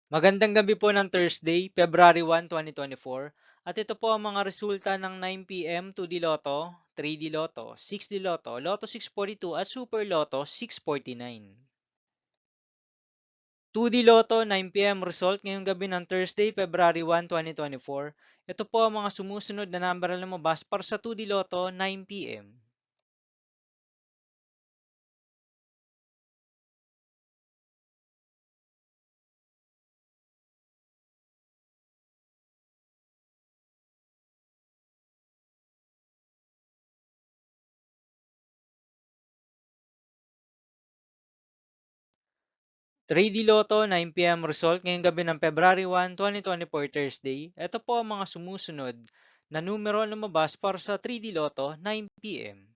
Magandang gabi po ng Thursday, February 1, 2024. At ito po ang mga resulta ng 9 p.m. 2D Lotto, 3D Lotto, 6D Lotto, Lotto 642 at Super Lotto 649. 2D Lotto 9 p.m. result ngayong gabi ng Thursday, February 1, 2024. Ito po ang mga sumusunod na number na lumabas para sa 2D Lotto 9 p.m. 3D Lotto 9 p.m. result ngayong gabi ng February 1, 2024 Thursday. Ito po ang mga sumusunod na numero na lumabas para sa 3D Lotto 9 p.m.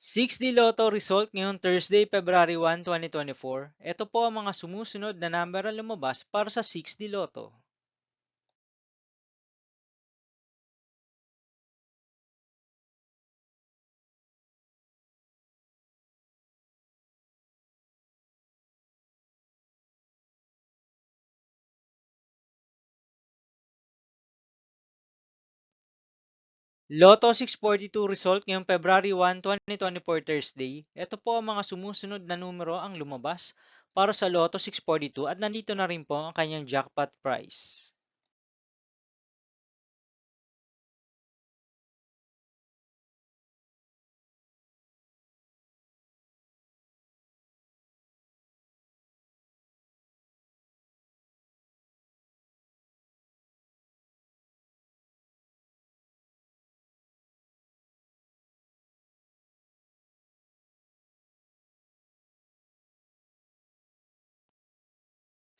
6D Lotto result ngayong Thursday, February 1, 2024. Ito po ang mga sumusunod na number na lumabas para sa 6D Lotto. Lotto 642 result ngayong February 1, 2024 Thursday. Ito po ang mga sumusunod na numero ang lumabas para sa Lotto 642 at nandito na rin po ang kanyang jackpot price.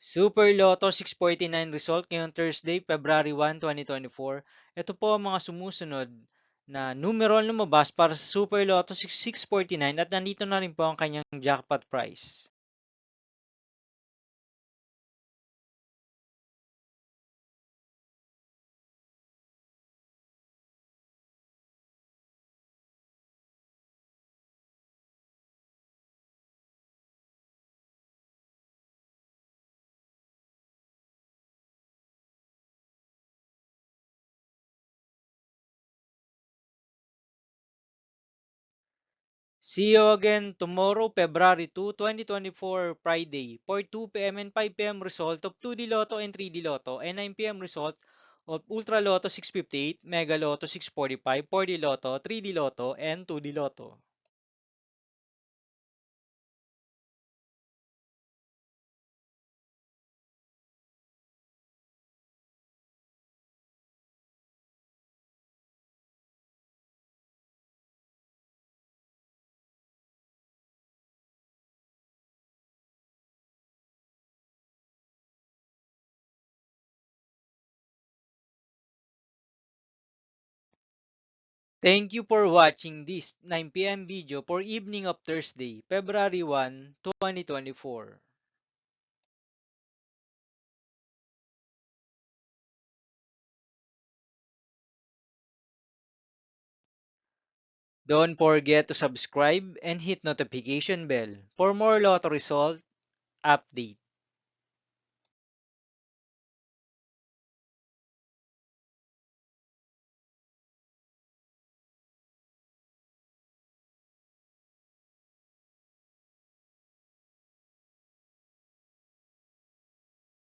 Super Lotto 649 result ngayong Thursday, February 1, 2024. Ito po ang mga sumusunod na numero ang lumabas para sa Super Lotto 649 at nandito na rin po ang kanyang jackpot price. See you again tomorrow, February 2, 2024, Friday, for 2 p.m. and 5 p.m. result of 2D Lotto and 3D Lotto, and 9 p.m. result of Ultra Lotto 658, Mega Lotto 645, 4D Lotto, 3D Lotto, and 2D Lotto. Thank you for watching this 9 p.m. video for evening of Thursday, February 1, 2024. Don't forget to subscribe and hit notification bell for more lotto result update.